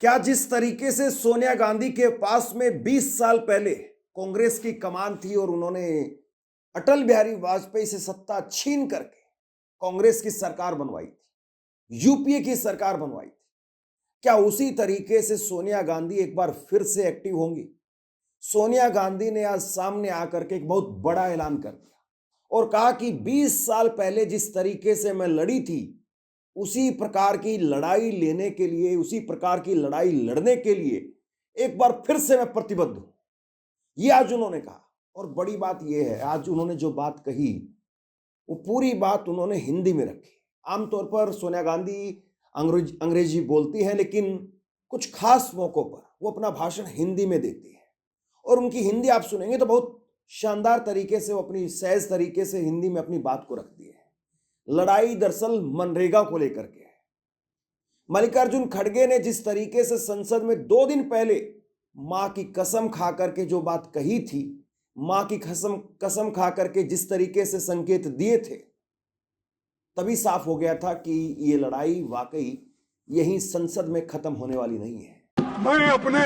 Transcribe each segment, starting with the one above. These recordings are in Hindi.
क्या जिस तरीके से सोनिया गांधी के पास में 20 साल पहले कांग्रेस की कमान थी और उन्होंने अटल बिहारी वाजपेयी से सत्ता छीन करके कांग्रेस की सरकार बनवाई थी, यूपीए की सरकार बनवाई थी, क्या उसी तरीके से सोनिया गांधी एक बार फिर से एक्टिव होंगी? सोनिया गांधी ने आज सामने आकर के एक बहुत बड़ा ऐलान कर दिया और कहा कि 20 साल पहले जिस तरीके से मैं लड़ी थी, उसी प्रकार की लड़ाई लेने के लिए, उसी प्रकार की लड़ाई लड़ने के लिए एक बार फिर से मैं प्रतिबद्ध हूं। ये आज उन्होंने कहा और बड़ी बात यह है, आज उन्होंने जो बात कही वो पूरी बात उन्होंने हिंदी में रखी। आमतौर पर सोनिया गांधी अंग्रेजी बोलती हैं, लेकिन कुछ खास मौकों पर वो अपना भाषण हिंदी में देती है और उनकी हिंदी आप सुनेंगे तो बहुत शानदार तरीके से वो अपनी सहज तरीके से हिंदी में अपनी बात को रखती है। लड़ाई दरअसल मनरेगा को लेकर के है। मल्लिकार्जुन खड़गे ने जिस तरीके से संसद में 2 दिन पहले मां की कसम खा करके जो बात कही थी, मां की कसम खा करके जिस तरीके से संकेत दिए थे, तभी साफ हो गया था कि ये लड़ाई वाकई यहीं संसद में खत्म होने वाली नहीं है। मैं अपने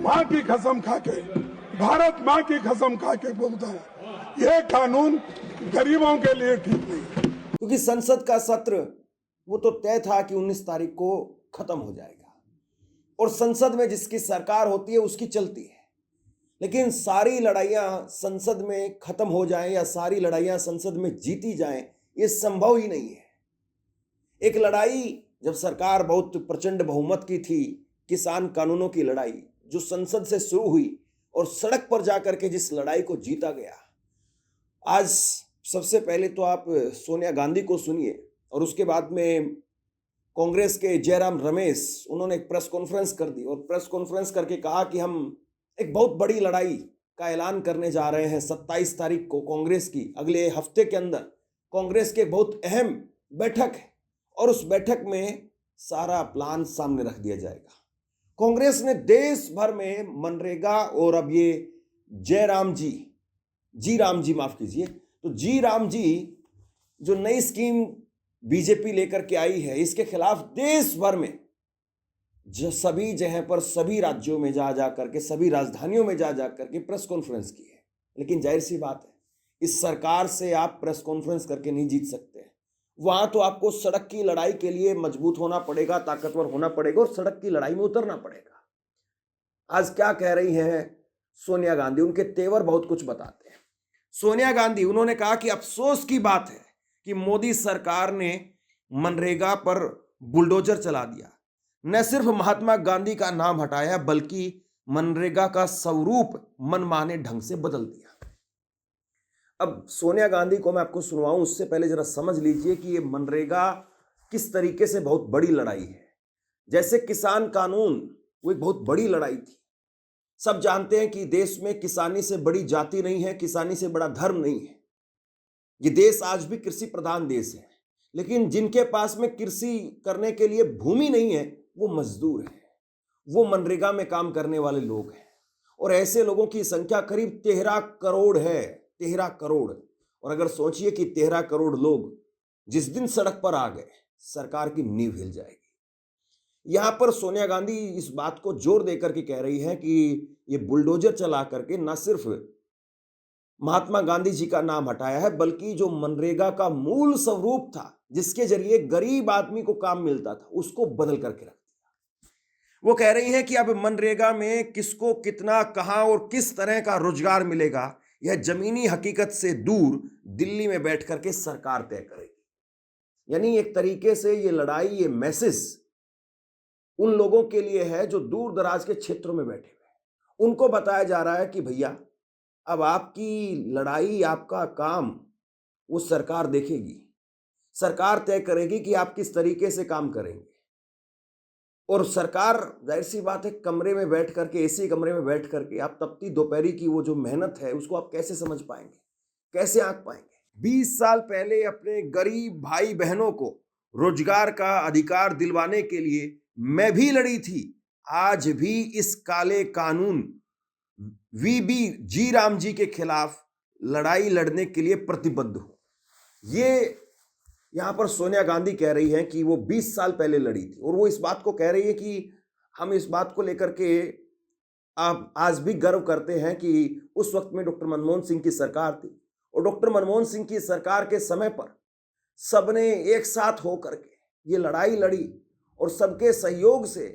मां की कसम खा के, भारत मां की कसम खा के बोलता हूं, यह कानून गरीबों के लिए ठीक नहीं है। क्योंकि संसद का सत्र वो तो तय था कि 19 तारीख को खत्म हो जाएगा और संसद में जिसकी सरकार होती है उसकी चलती है, लेकिन सारी लड़ाइयां संसद में खत्म हो जाएं या सारी लड़ाइयां संसद में जीती जाएं, ये संभव ही नहीं है। एक लड़ाई जब सरकार बहुत प्रचंड बहुमत की थी, किसान कानूनों की लड़ाई जो संसद से शुरू हुई और सड़क पर जाकर के जिस लड़ाई को जीता गया, आज सबसे पहले तो आप सोनिया गांधी को सुनिए और उसके बाद में कांग्रेस के जयराम रमेश, उन्होंने एक प्रेस कॉन्फ्रेंस कर दी और प्रेस कॉन्फ्रेंस करके कहा कि हम एक बहुत बड़ी लड़ाई का ऐलान करने जा रहे हैं 27 तारीख को। कांग्रेस की अगले हफ्ते के अंदर कांग्रेस की एक बहुत अहम बैठक है और उस बैठक में सारा प्लान सामने रख दिया जाएगा। कांग्रेस ने देश भर में मनरेगा और अब ये जी राम जी माफ कीजिए, तो जी राम जी जो नई स्कीम बीजेपी लेकर के आई है, इसके खिलाफ देश भर में जो सभी जगह पर, सभी राज्यों में जा करके, सभी राजधानियों में जा करके प्रेस कॉन्फ्रेंस की है। लेकिन जाहिर सी बात है, इस सरकार से आप प्रेस कॉन्फ्रेंस करके नहीं जीत सकते। वहां तो आपको सड़क की लड़ाई के लिए मजबूत होना पड़ेगा, ताकतवर होना पड़ेगा और सड़क की लड़ाई में उतरना पड़ेगा। आज क्या कह रही हैं सोनिया गांधी, उनके तेवर बहुत कुछ बताते हैं। सोनिया गांधी, उन्होंने कहा कि अफसोस की बात है कि मोदी सरकार ने मनरेगा पर बुलडोजर चला दिया, न सिर्फ महात्मा गांधी का नाम हटाया बल्कि मनरेगा का स्वरूप मनमाने ढंग से बदल दिया। अब सोनिया गांधी को मैं आपको सुनवाऊं उससे पहले जरा समझ लीजिए कि ये मनरेगा किस तरीके से बहुत बड़ी लड़ाई है। जैसे किसान कानून वो एक बहुत बड़ी लड़ाई थी। सब जानते हैं कि देश में किसानी से बड़ी जाति नहीं है, किसानी से बड़ा धर्म नहीं है। ये देश आज भी कृषि प्रधान देश है, लेकिन जिनके पास में कृषि करने के लिए भूमि नहीं है वो मजदूर हैं, वो मनरेगा में काम करने वाले लोग हैं और ऐसे लोगों की संख्या करीब 13 करोड़ है। 13 करोड़। और अगर सोचिए कि 13 करोड़ लोग जिस दिन सड़क पर आ गए, सरकार की नींव हिल जाएगी। यहां पर सोनिया गांधी इस बात को जोर देकर के कह रही है कि ये बुलडोजर चला करके न सिर्फ महात्मा गांधी जी का नाम हटाया है, बल्कि जो मनरेगा का मूल स्वरूप था, जिसके जरिए गरीब आदमी को काम मिलता था, उसको बदल करके रख दिया। वो कह रही है कि अब मनरेगा में किसको कितना, कहां और किस तरह का रोजगार मिलेगा, यह जमीनी हकीकत से दूर दिल्ली में बैठ करके सरकार तय करेगी। यानी एक तरीके से ये लड़ाई, ये मैसेज उन लोगों के लिए है जो दूर दराज के क्षेत्रों में बैठे हुए। उनको बताया जा रहा है कि भैया अब आपकी लड़ाई, आपका काम वो सरकार देखेगी, सरकार तय करेगी कि आप किस तरीके से काम करेंगे। और सरकार, जाहिर सी बात है, कमरे में बैठ करके, एसी कमरे में बैठ करके आप तपती दोपहरी की वो जो मेहनत है उसको आप कैसे समझ पाएंगे, कैसे आंक पाएंगे। 20 साल पहले अपने गरीब भाई बहनों को रोजगार का अधिकार दिलवाने के लिए मैं भी लड़ी थी, आज भी इस काले कानून वीबी जी राम जी के खिलाफ लड़ाई लड़ने के लिए प्रतिबद्ध हूं। ये यहां पर सोनिया गांधी कह रही हैं कि वो 20 साल पहले लड़ी थी और वो इस बात को कह रही है कि हम इस बात को लेकर के आप आज भी गर्व करते हैं कि उस वक्त में डॉक्टर मनमोहन सिंह की सरकार थी और डॉक्टर मनमोहन सिंह की सरकार के समय पर सबने एक साथ होकर के ये लड़ाई लड़ी और सबके सहयोग से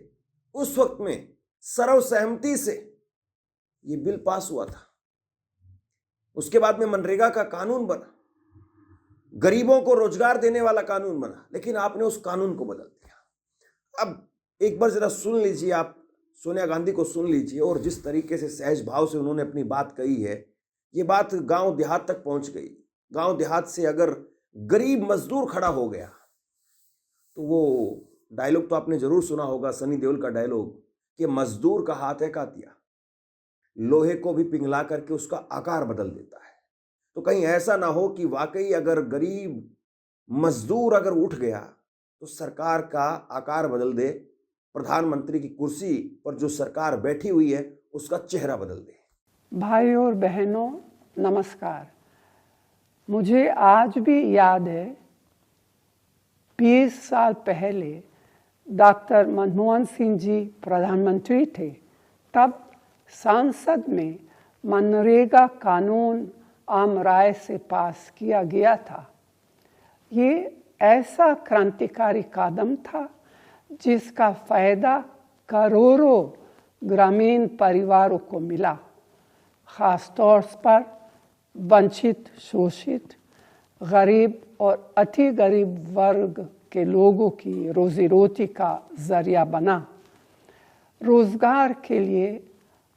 उस वक्त में सर्वसहमति से ये बिल पास हुआ था। उसके बाद में मनरेगा का कानून बना, गरीबों को रोजगार देने वाला कानून बना, लेकिन आपने उस कानून को बदल दिया। अब एक बार जरा सुन लीजिए, आप सोनिया गांधी को सुन लीजिए और जिस तरीके से सहज भाव से उन्होंने अपनी बात कही है, ये बात गांव देहात तक पहुंच गई। गांव देहात से अगर गरीब मजदूर खड़ा हो गया तो वो डायलॉग तो आपने जरूर सुना होगा, सनी देओल का डायलॉग कि मजदूर का हाथ है कातिया, लोहे को भी पिघला करके उसका आकार बदल देता है। तो कहीं ऐसा ना हो कि वाकई अगर गरीब मजदूर अगर उठ गया तो सरकार का आकार बदल दे, प्रधानमंत्री की कुर्सी पर जो सरकार बैठी हुई है उसका चेहरा बदल दे। भाई और बहनों नमस्कार। मुझे आज भी याद है 20 साल पहले डॉक्टर मनमोहन सिंह जी प्रधानमंत्री थे, तब संसद में मनरेगा कानून आम राय से पास किया गया था। ये ऐसा क्रांतिकारी कदम था जिसका फायदा करोड़ों ग्रामीण परिवारों को मिला, खास तौर पर वंचित, शोषित, गरीब और अति गरीब वर्ग के लोगों की रोजी रोटी का जरिया बना। रोजगार के लिए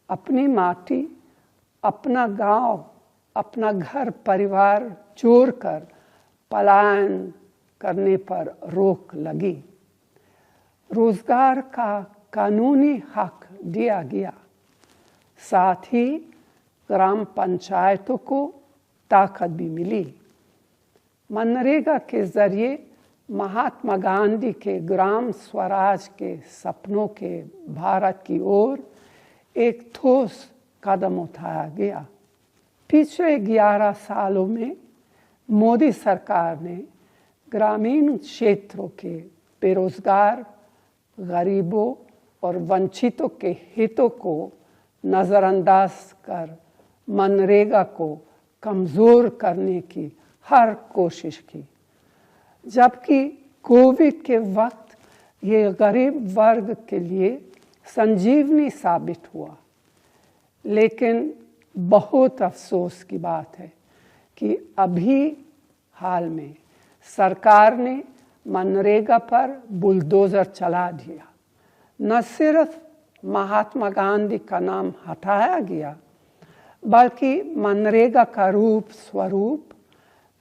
अपनी माटी, अपना गांव, अपना घर परिवार छोड़कर पलायन करने पर रोक लगी। रोजगार का कानूनी हक दिया गया, साथ ही ग्राम पंचायतों को ताकत भी मिली। मनरेगा के जरिए महात्मा गांधी के ग्राम स्वराज के सपनों के भारत की ओर एक ठोस कदम उठाया गया। पिछले 11 सालों में मोदी सरकार ने ग्रामीण क्षेत्रों के बेरोजगार, गरीबों और वंचितों के हितों को नज़रअंदाज कर मनरेगा को कमज़ोर करने की हर कोशिश की, जबकि कोविड के वक्त ये गरीब वर्ग के लिए संजीवनी साबित हुआ। लेकिन बहुत अफसोस की बात है कि अभी हाल में सरकार ने मनरेगा पर बुलडोजर चला दिया। न सिर्फ महात्मा गांधी का नाम हटाया गया, बल्कि मनरेगा का रूप स्वरूप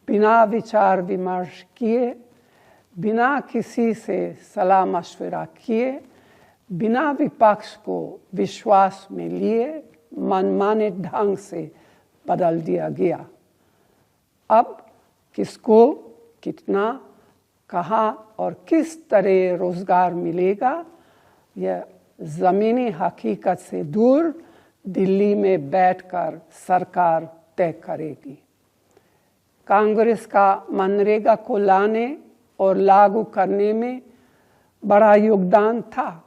बिना विचार विमर्श किए, बिना किसी से सलाह मशवरा किए, बिना विपक्ष को विश्वास में लिए मनमाने ढंग से बदल दिया गया। अब किसको कितना, कहाँ और किस तरह रोजगार मिलेगा, यह ज़मीनी हकीकत से दूर दिल्ली में बैठकर सरकार तय करेगी। कांग्रेस का मनरेगा को लाने और लागू करने में बड़ा योगदान था,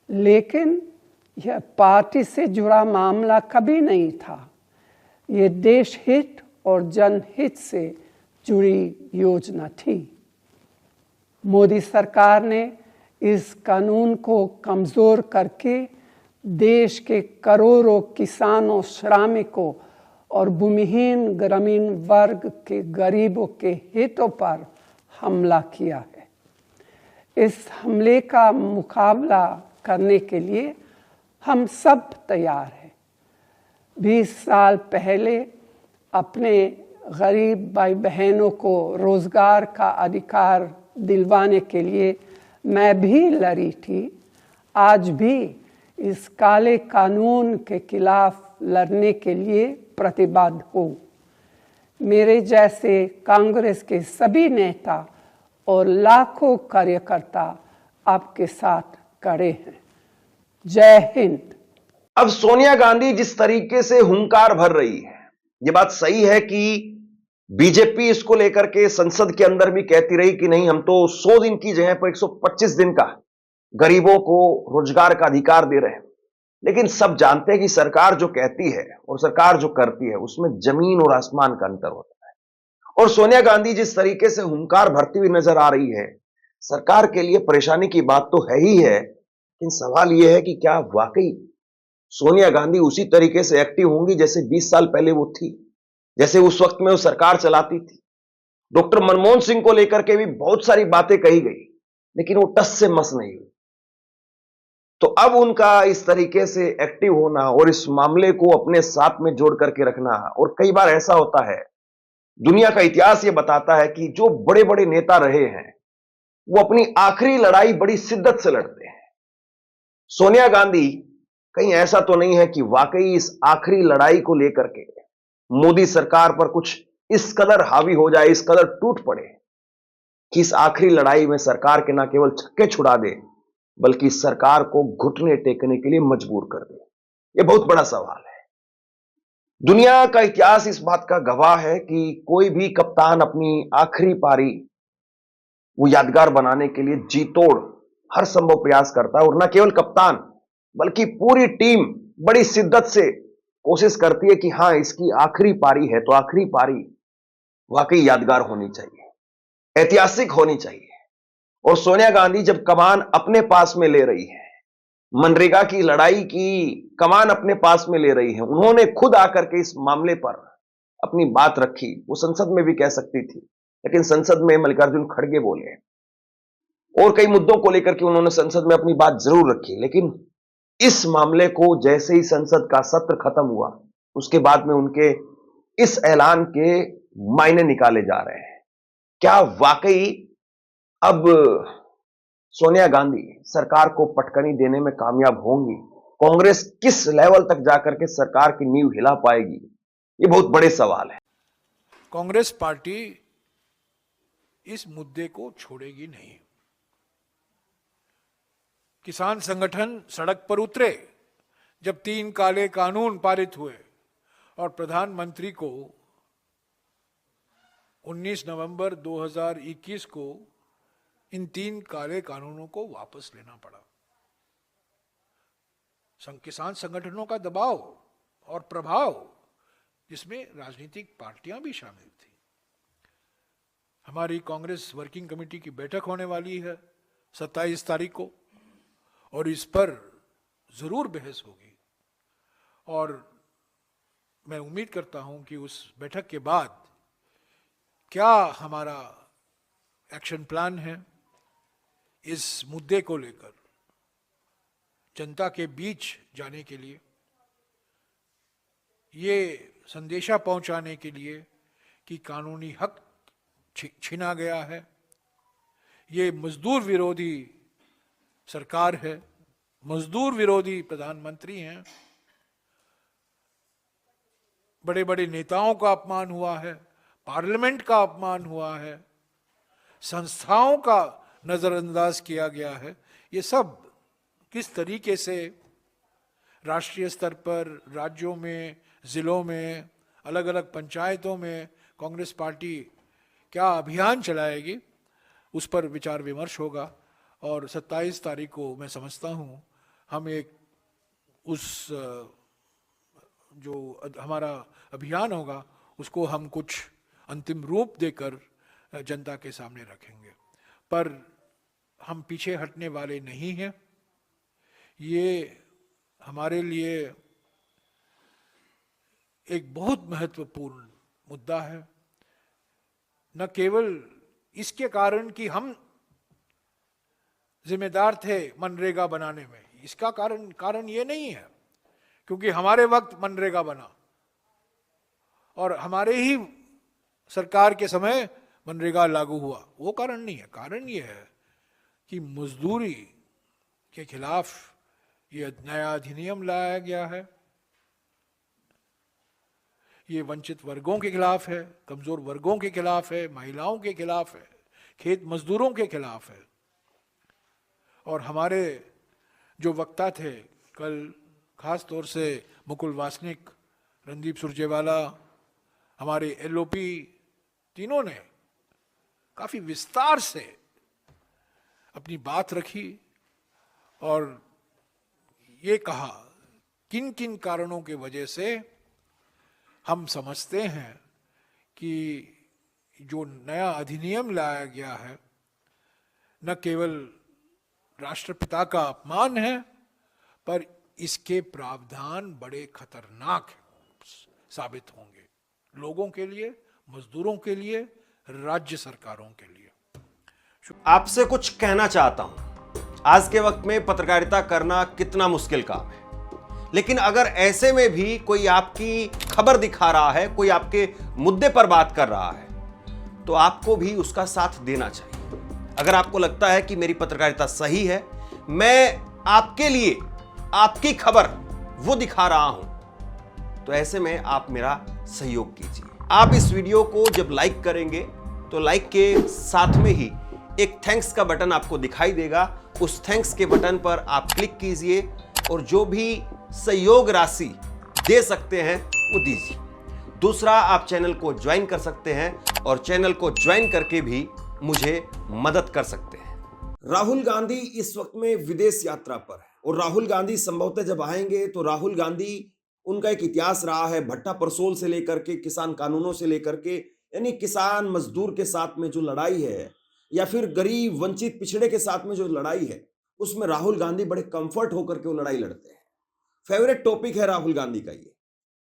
लेकिन यह पार्टी से जुड़ा मामला कभी नहीं था। ये देश हित और जनहित से जुड़ी योजना थी। मोदी सरकार ने इस कानून को कमज़ोर करके देश के करोड़ों किसानों, श्रमिकों और भूमिहीन ग्रामीण वर्ग के गरीबों के हितों पर हमला किया है। इस हमले का मुकाबला करने के लिए हम सब तैयार हैं। 20 साल पहले अपने गरीब भाई बहनों को रोजगार का अधिकार दिलवाने के लिए मैं भी लड़ी थी। आज भी इस काले कानून के खिलाफ लड़ने के लिए प्रतिबद्ध हूँ। मेरे जैसे कांग्रेस के सभी नेता और लाखों कार्यकर्ता आपके साथ खड़े हैं। जय हिंद। अब सोनिया गांधी जिस तरीके से हुंकार भर रही है, ये बात सही है कि बीजेपी इसको लेकर के संसद के अंदर भी कहती रही कि नहीं, हम तो 100 दिन की जगह पर 125 दिन का गरीबों को रोजगार का अधिकार दे रहे हैं। लेकिन सब जानते हैं कि सरकार जो कहती है और सरकार जो करती है उसमें जमीन और आसमान का अंतर होता है। और सोनिया गांधी जिस तरीके से हुंकार भरती हुई नजर आ रही है, सरकार के लिए परेशानी की बात तो है ही है, लेकिन सवाल यह है कि क्या वाकई सोनिया गांधी उसी तरीके से एक्टिव होंगी जैसे 20 साल पहले वो थी, जैसे उस वक्त में वो सरकार चलाती थी। डॉक्टर मनमोहन सिंह को लेकर के भी बहुत सारी बातें कही गई, लेकिन वो टस से मस नहीं हुई। तो अब उनका इस तरीके से एक्टिव होना और इस मामले को अपने साथ में जोड़ करके रखना, और कई बार ऐसा होता है, दुनिया का इतिहास ये बताता है कि जो बड़े बड़े नेता रहे हैं वो अपनी आखिरी लड़ाई बड़ी शिद्दत से लड़ते हैं। सोनिया गांधी कहीं ऐसा तो नहीं है कि वाकई इस आखिरी लड़ाई को लेकर के मोदी सरकार पर कुछ इस कदर हावी हो जाए, इस कदर टूट पड़े कि इस आखिरी लड़ाई में सरकार के न केवल छक्के छुड़ा दे बल्कि सरकार को घुटने टेकने के लिए मजबूर कर दे। यह बहुत बड़ा सवाल है। दुनिया का इतिहास इस बात का गवाह है कि कोई भी कप्तान अपनी आखिरी पारी वो यादगार बनाने के लिए जी तोड़ हर संभव प्रयास करता है, और न केवल कप्तान बल्कि पूरी टीम बड़ी शिद्दत से कोशिश करती है कि हां, इसकी आखिरी पारी है तो आखिरी पारी वाकई यादगार होनी चाहिए, ऐतिहासिक होनी चाहिए। और सोनिया गांधी जब कमान अपने पास में ले रही है, मनरेगा की लड़ाई की कमान अपने पास में ले रही है, उन्होंने खुद आकर के इस मामले पर अपनी बात रखी। वो संसद में भी कह सकती थी, लेकिन संसद में मल्लिकार्जुन खड़गे बोले और कई मुद्दों को लेकर के उन्होंने संसद में अपनी बात जरूर रखी। लेकिन इस मामले को जैसे ही संसद का सत्र खत्म हुआ, उसके बाद में उनके इस ऐलान के मायने निकाले जा रहे हैं। क्या वाकई अब सोनिया गांधी सरकार को पटकनी देने में कामयाब होंगी? कांग्रेस किस लेवल तक जाकर के सरकार की नींव हिला पाएगी? ये बहुत बड़े सवाल है। कांग्रेस पार्टी इस मुद्दे को छोड़ेगी नहीं। किसान संगठन सड़क पर उतरे जब 3 काले कानून पारित हुए और प्रधानमंत्री को 19 नवंबर 2021 को इन 3 काले कानूनों को वापस लेना पड़ा। किसान संगठनों का दबाव और प्रभाव, जिसमें राजनीतिक पार्टियां भी शामिल थी। हमारी कांग्रेस वर्किंग कमेटी की बैठक होने वाली है 27 तारीख को, और इस पर जरूर बहस होगी। और मैं उम्मीद करता हूं कि उस बैठक के बाद क्या हमारा एक्शन प्लान है इस मुद्दे को लेकर जनता के बीच जाने के लिए, ये संदेशा पहुंचाने के लिए कि कानूनी हक छीना गया है, ये मजदूर विरोधी सरकार है, मजदूर विरोधी प्रधानमंत्री हैं, बड़े बड़े नेताओं का अपमान हुआ है, पार्लियामेंट का अपमान हुआ है, संस्थाओं का नजरअंदाज किया गया है। ये सब किस तरीके से राष्ट्रीय स्तर पर, राज्यों में, जिलों में, अलग अलग पंचायतों में कांग्रेस पार्टी क्या अभियान चलाएगी, उस पर विचार विमर्श होगा। और 27 तारीख को मैं समझता हूँ हम एक उस जो हमारा अभियान होगा उसको हम कुछ अंतिम रूप देकर जनता के सामने रखेंगे। पर हम पीछे हटने वाले नहीं हैं। ये हमारे लिए एक बहुत महत्वपूर्ण मुद्दा है, न केवल इसके कारण कि हम जिम्मेदार थे मनरेगा बनाने में, इसका कारण ये नहीं है क्योंकि हमारे वक्त मनरेगा बना और हमारे ही सरकार के समय मनरेगा लागू हुआ, वो कारण नहीं है। कारण ये है कि मजदूरी के खिलाफ ये नया अधिनियम लाया गया है, ये वंचित वर्गों के खिलाफ है, कमजोर वर्गों के खिलाफ है, महिलाओं के खिलाफ है, खेत मजदूरों के खिलाफ है। और हमारे जो वक्ता थे कल, खास तौर से मुकुल वासनिक, रणदीप सुरजेवाला, हमारे एलओपी तीनों ने काफी विस्तार से अपनी बात रखी और ये कहा किन किन कारणों के वजह से हम समझते हैं कि जो नया अधिनियम लाया गया है न केवल राष्ट्रपिता का अपमान है, पर इसके प्रावधान बड़े खतरनाक साबित होंगे लोगों के लिए, मजदूरों के लिए, राज्य सरकारों के लिए। आपसे कुछ कहना चाहता हूं। आज के वक्त में पत्रकारिता करना कितना मुश्किल काम है, लेकिन अगर ऐसे में भी कोई आपकी खबर दिखा रहा है, कोई आपके मुद्दे पर बात कर रहा है, तो आपको भी उसका साथ देना चाहिए। अगर आपको लगता है कि मेरी पत्रकारिता सही है, मैं आपके लिए आपकी खबर वो दिखा रहा हूं, तो ऐसे में आप मेरा सहयोग कीजिए। आप इस वीडियो को जब लाइक करेंगे तो लाइक के साथ में ही एक थैंक्स का बटन आपको दिखाई देगा। उस थैंक्स के बटन पर आप क्लिक कीजिए और जो भी सहयोग राशि दे सकते हैं वो दीजिए। दूसरा, आप चैनल को ज्वाइन कर सकते हैं और चैनल को ज्वाइन करके भी मुझे मदद कर सकते हैं। राहुल गांधी इस वक्त में विदेश यात्रा पर है और राहुल गांधी संभवतः जब आएंगे तो राहुल गांधी, उनका एक इतिहास रहा है भट्टा परसोल से लेकर के किसान कानूनों से लेकर के, यानी किसान मजदूर के साथ में जो लड़ाई है या फिर गरीब वंचित पिछड़े के साथ में जो लड़ाई है, उसमें राहुल गांधी बड़े कंफर्ट होकर के वो लड़ाई लड़ते हैं। फेवरेट टॉपिक है राहुल गांधी का ये,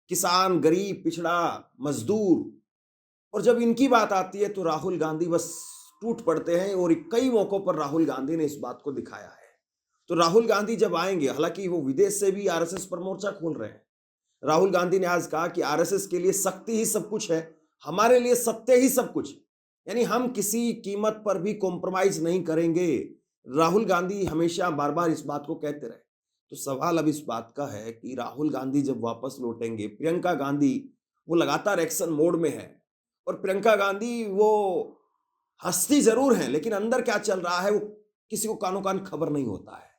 किसान, गरीब, पिछड़ा, मजदूर। और जब इनकी बात आती है तो राहुल गांधी बस टूट पड़ते हैं और कई मौकों पर राहुल गांधी ने इस बात को दिखाया है। तो राहुल गांधी जब आएंगे, हालांकि वो विदेश से भी आरएसएस पर मोर्चा खोल रहे हैं। राहुल गांधी ने आज कहा कि आरएसएस के लिए शक्ति ही सब कुछ है, हमारे लिए सत्य ही सब कुछ है, यानी हम किसी कीमत पर भी कॉम्प्रोमाइज नहीं करेंगे। राहुल गांधी हमेशा बार बार इस बात को कहते रहे। तो सवाल अब इस बात का है कि राहुल गांधी जब वापस लौटेंगे, प्रियंका गांधी वो लगातार एक्शन मोड में है और प्रियंका गांधी वो हंसती जरूर हैं, लेकिन अंदर क्या चल रहा है वो किसी को कानो कान खबर नहीं होता है।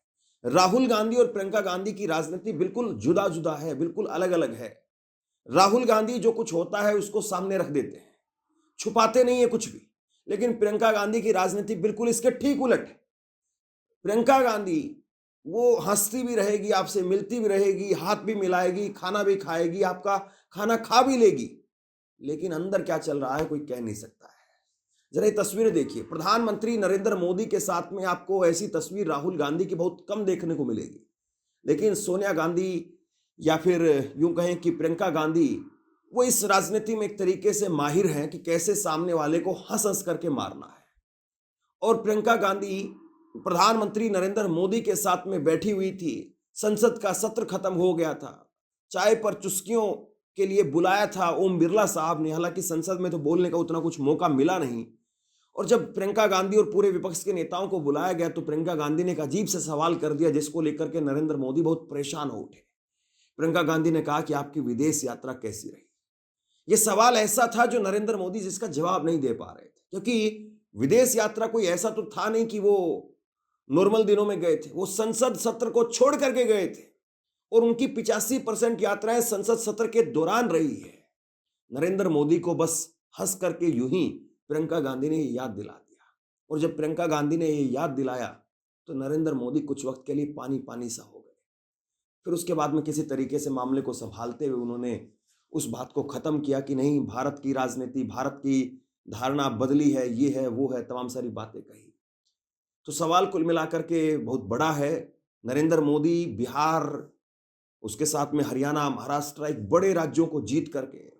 राहुल गांधी और प्रियंका गांधी की राजनीति बिल्कुल जुदा जुदा है, बिल्कुल अलग अलग है। राहुल गांधी जो कुछ होता है उसको सामने रख देते हैं, छुपाते नहीं है कुछ भी, लेकिन प्रियंका गांधी की राजनीति बिल्कुल इसके ठीक उलट है। प्रियंका गांधी वो हंसती भी रहेगी, आपसे मिलती भी रहेगी, हाथ भी मिलाएगी, खाना भी खाएगी, आपका खाना खा भी लेगी, लेकिन अंदर क्या चल रहा है कोई कह नहीं सकता है। जरा ये तस्वीरें देखिए, प्रधानमंत्री नरेंद्र मोदी के साथ में आपको ऐसी तस्वीर राहुल गांधी की बहुत कम देखने को मिलेगी, लेकिन सोनिया गांधी या फिर यूं कहें कि प्रियंका गांधी वो इस राजनीति में एक तरीके से माहिर हैं कि कैसे सामने वाले को हंस हंस करके मारना है। और प्रियंका गांधी प्रधानमंत्री नरेंद्र मोदी के साथ में बैठी हुई थी, संसद का सत्र खत्म हो गया था, चाय पर चुस्कियों के लिए बुलाया था ओम बिरला साहब ने, हालांकि संसद में तो बोलने का उतना कुछ मौका मिला नहीं। और जब प्रियंका गांधी और पूरे विपक्ष के नेताओं को बुलाया गया तो प्रियंका गांधी ने एक अजीब से सवाल कर दिया जिसको लेकर के नरेंद्र मोदी बहुत परेशान हो उठे। प्रियंका गांधी ने कहा कि आपकी विदेश यात्रा कैसी रही। यह सवाल ऐसा था जो नरेंद्र मोदी जिसका जवाब नहीं दे पा रहे थे, क्योंकि विदेश यात्रा कोई ऐसा तो था नहीं कि वो नॉर्मल दिनों में गए थे, वो संसद सत्र को छोड़ करके गए थे और उनकी 85% यात्राएं संसद सत्र के दौरान रही है। नरेंद्र मोदी को बस हंस करके यूं ही प्रियंका गांधी ने याद दिला दिया, और जब प्रियंका गांधी ने ये याद दिलाया तो नरेंद्र मोदी कुछ वक्त के लिए पानी पानी सा हो गए। फिर उसके बाद में किसी तरीके से मामले को संभालते हुए उन्होंने उस बात को खत्म किया कि नहीं, भारत की राजनीति, भारत की धारणा बदली है, ये है वो है, तमाम सारी बातें कही। तो सवाल कुल मिलाकर के बहुत बड़ा है। नरेंद्र मोदी बिहार, उसके साथ में हरियाणा, महाराष्ट्र, एक बड़े राज्यों को जीत करके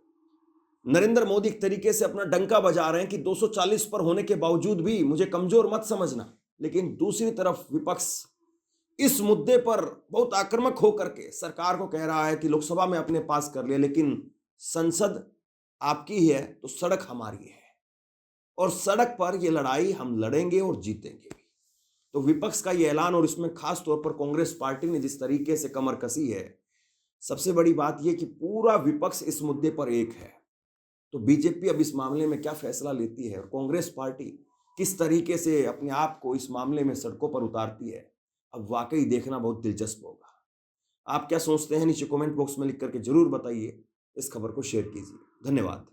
नरेंद्र मोदी एक तरीके से अपना डंका बजा रहे हैं कि 240 पर होने के बावजूद भी मुझे कमजोर मत समझना। लेकिन दूसरी तरफ विपक्ष इस मुद्दे पर बहुत आक्रामक होकर के सरकार को कह रहा है कि लोकसभा में अपने पास कर लिया, लेकिन संसद आपकी ही है तो सड़क हमारी है, और सड़क पर यह लड़ाई हम लड़ेंगे और जीतेंगे भी। तो विपक्ष का यह ऐलान, और इसमें खास तौर पर कांग्रेस पार्टी ने जिस तरीके से कमर कसी है, सबसे बड़ी बात यह कि पूरा विपक्ष इस मुद्दे पर एक है। तो बीजेपी अब इस मामले में क्या फैसला लेती है और कांग्रेस पार्टी किस तरीके से अपने आप को इस मामले में सड़कों पर उतारती है, अब वाकई देखना बहुत दिलचस्प होगा। आप क्या सोचते हैं नीचे कमेंट बॉक्स में लिख करके जरूर बताइए। इस खबर को शेयर कीजिए। धन्यवाद।